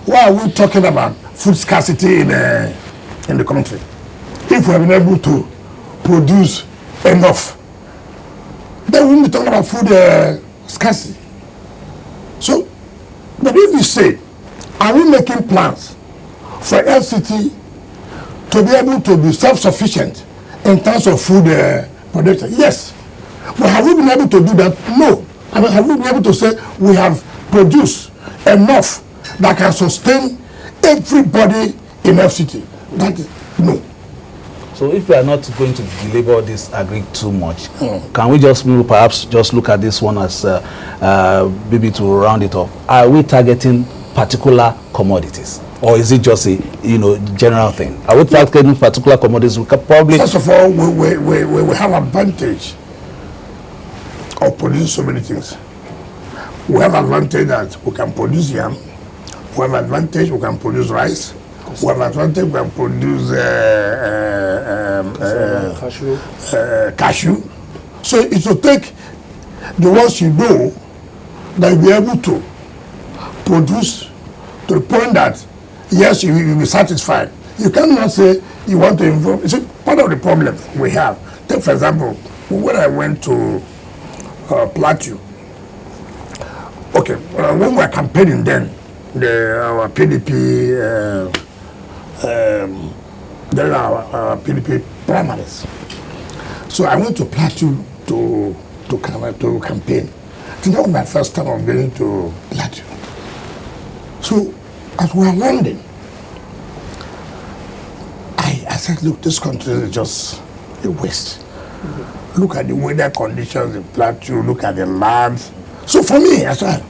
why are we talking about food scarcity in the country? If we have been able to produce enough, then we will be talking about food scarcity. So, but if we say, are we making plans for FCT to be able to be self-sufficient in terms of food production? Yes. But have we been able to do that? No. I mean, have we been able to say we have produced enough that can sustain everybody in FCT? That is no. So if we are not going to belabor this agri too much, can we just perhaps just look at this one as maybe to round it off? Are we targeting particular commodities, or is it just a general thing? Are we targeting particular commodities? We can probably, first of all, we have advantage of producing so many things. We have advantage that we can produce yam. We have advantage we can produce rice. We have advantage we can produce cashew. So it will take the ones you know that you'll be able to produce to the point that yes, you will be satisfied. You cannot say you want to involve. It's part of the problem we have. Take for example, when I went to Plateau. Okay, when we were campaigning then, our PDP, then our PDP primaries. So I went to Plateau to campaign. I think that was my first time of going to Plateau. So as we were landing, I said, look, this country is just a waste. Look at the weather conditions in Plateau, look at the land. So for me, I said,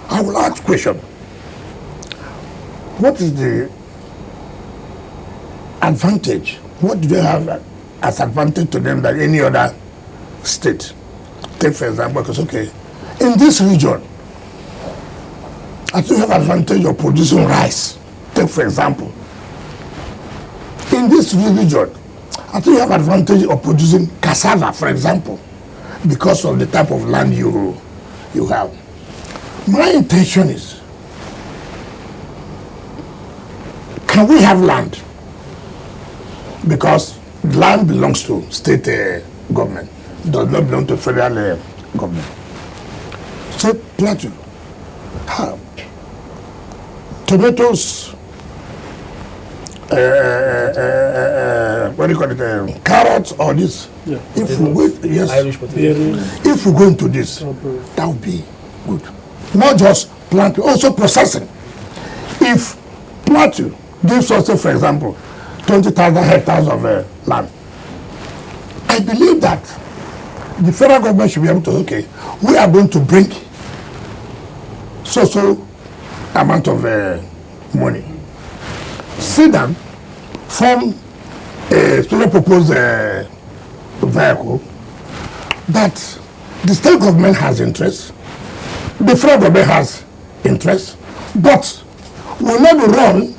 I will ask question. What is the advantage? What do they have as advantage to them than any other state? Take for example, because okay, in this region, I think you have advantage of producing rice. Take for example. In this region, I think you have advantage of producing cassava, for example, because of the type of land you have. My intention is, can we have land? Because land belongs to state government, does not belong to federal government. So Plateau, tomatoes, what do you call it? Carrots or this? Yeah. If we go, yes. Irish potato. If we go into this, that would be good. Not just planting, also processing. If Plateau gives us, for example, 20,000 hectares of land, I believe that the federal government should be able to, okay, we are going to bring so amount of money. Sit down, form a special proposed vehicle that the state government has interest, the federal government has interest, but will not be run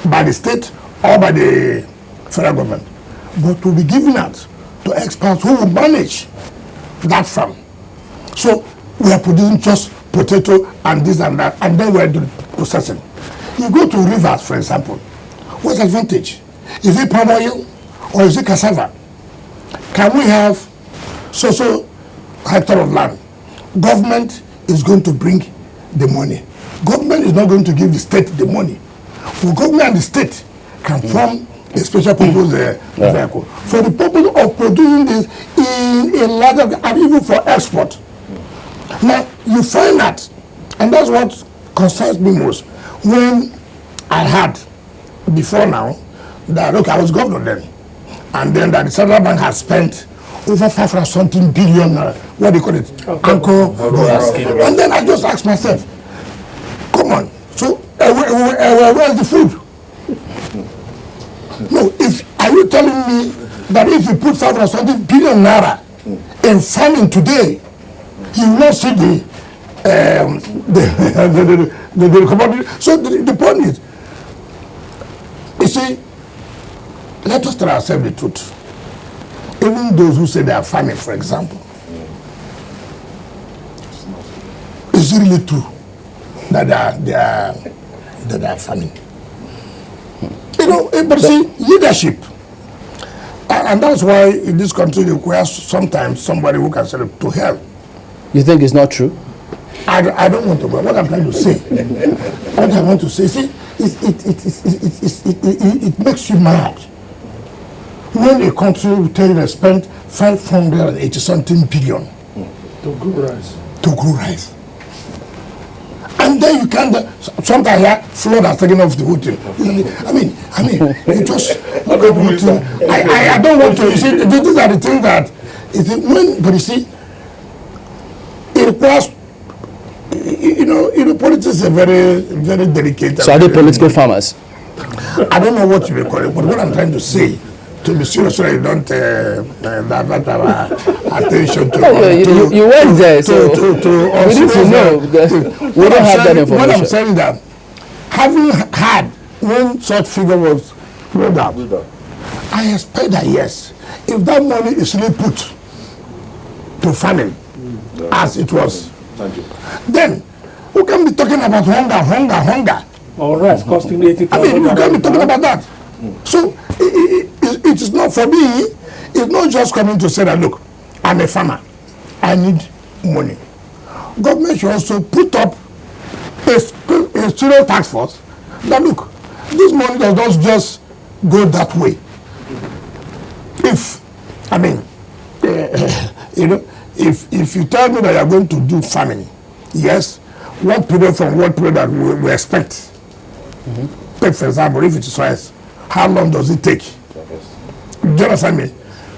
by the state or by the federal government, but will be given out to experts who will manage that farm. So we are producing just potato and this and that, and then we are doing processing. You go to rivers, for example, what's the advantage? Is it palm oil or is it cassava? Can we have so hectare of land? Government is going to bring the money. Government is not going to give the state the money. The government and the state can form a special purpose vehicle for the purpose of producing this in a larger, and even for export. Now, you find that, and that's what concerns me most, when I had, before now, that, look, I was governor then, and then that the central bank has spent over 500-something billion, what do you call it, anchor, and then I just asked myself, come on, so where's the food? No, are you telling me that if you put 500-something billion naira in farming today, you will not see the commodity? So the point is, you see, let us tell ourselves the truth. Even those who say they are farming, for example, is it really true that that are famine. You know, but see, leadership. And that's why in this country it requires sometimes somebody who can say to hell. You think it's not true? I don't want to go. What I'm trying to say, what I want to say, see, it makes you mad. When a country will tell you they spent 580 something billion to grow rice. To grow rice. And then you can't, sometimes here, flood has taken off the whole thing. I mean, you just, I don't want to, you see, these are the things that, but you see, it requires, politics is a very, very delicate. So are they political farmers? I don't know what you will call it, but what I'm trying to say, to be serious, so you don't divert our attention to. You went there, so we need to know. We don't have that information. What I'm saying that, having had when such figure was rolled out, I expect that yes, if that money is really put to farming, as it was, then we can be talking about hunger. Or rice costing 80,000. I mean, we can be talking about that. So it is not, for me, it's not just coming to say that, look, I'm a farmer, I need money. Government should also put up a student task force that, look, this money does not just go that way. If, I mean, if you tell me that you're going to do farming, yes, what period from what period that we expect? Take, for example, if it is rice, how long does it take? Do you understand me?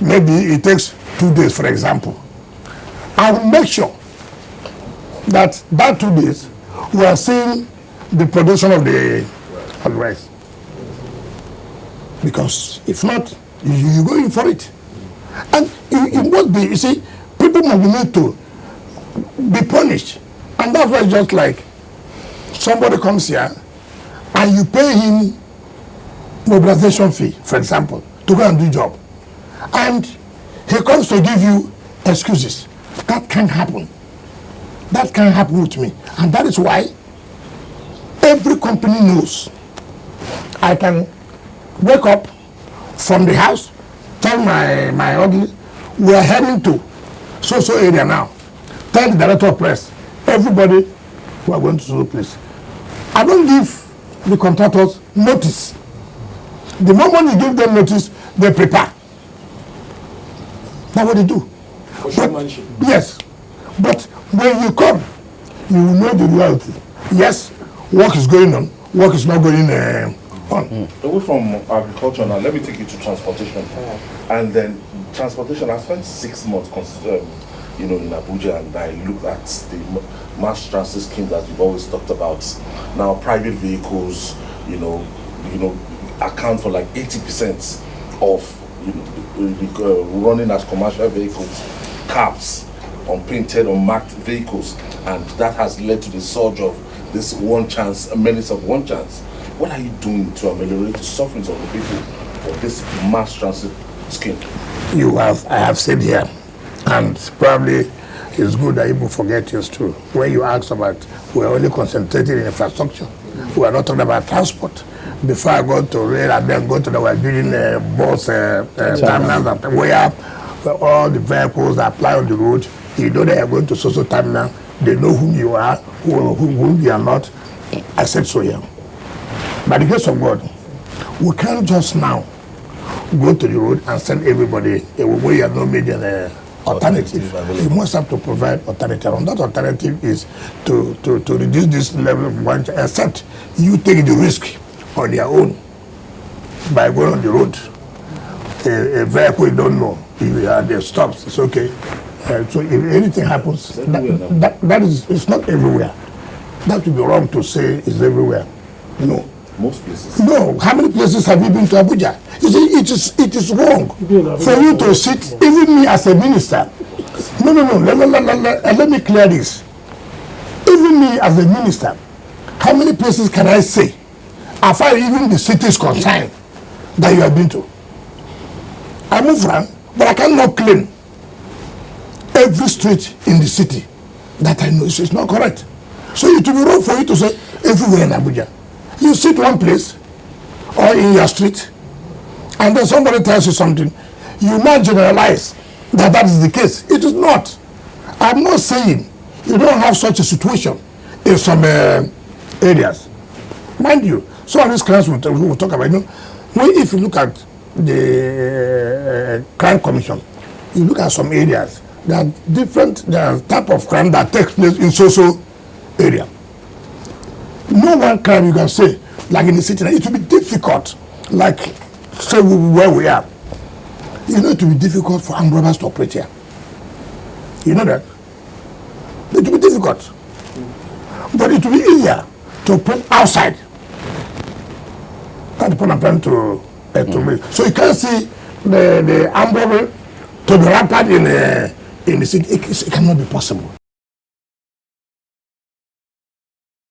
Maybe it takes 2 days, for example. I will make sure that 2 days we are seeing the production of the rice. Because if not, you go in for it. And it must be, you see, people must be made to be punished. And that's why just like somebody comes here and you pay him mobilization fee, for example, to go and do job. And he comes to give you excuses. That can't happen. That can't happen with me. And that is why every company knows I can wake up from the house, tell my ugly, we are heading to so area now. Tell the director of press, everybody, we are going to so place. I don't give the contractors notice. The moment you give them notice, they prepare. That's what they do. Yes. But when you come, you will know the reality. Yes, work is going on, work is not going on. Away from agriculture now, let me take you to transportation. And then transportation, I spent 6 months in Abuja, and I looked at the mass transit scheme that you've always talked about. Now private vehicles, account for like 80% of running as commercial vehicles, cabs, unpainted, unmarked vehicles, and that has led to the surge of this one chance, a menace of one chance. What are you doing to ameliorate the sufferings of the people for this mass transit scheme? I have said here, and probably it's good that people forget this too. When you ask about, we're only concentrating in infrastructure. We are not talking about transport. Before I go to rail and then go to the building bus terminals where all the vehicles that apply on the road, you know they are going to social terminal, they know whom you are, whom you are not. I said so here. By the grace of God, we can't just now go to the road and send everybody where you have not made an alternative. You must have to provide alternative. And that alternative is to reduce this level of one, except you take the risk on your own by going on the road. A vehicle you don't know, it stops, it's okay. So if anything happens, that is, it's not everywhere. That would be wrong to say it's everywhere. No. Most places. No. How many places have you been to Abuja? You see, it is wrong for you to sit, even me as a minister. No. Let me clear this. Even me as a minister, how many places can I say, as far as even the city is concerned, that you have been to? I move around, but I cannot claim every street in the city that I know. It's not correct. So it will be wrong for you to say everywhere in Abuja. You sit one place or in your street, and then somebody tells you something, you now generalize that is the case. It is not. I'm not saying you don't have such a situation in some areas. Mind you, some of these crimes we'll talk about, if you look at the crime commission, you look at some areas, there are type of crime that takes place in so area. No one crime you can say, like in the city, it will be difficult, like say where we are. It will be difficult for armed robbers to operate here. You know that? It will be difficult. But it will be easier to operate outside. That's the point I'm trying to make. So you can't see the armed robbery to be rampant in the city. It cannot be possible.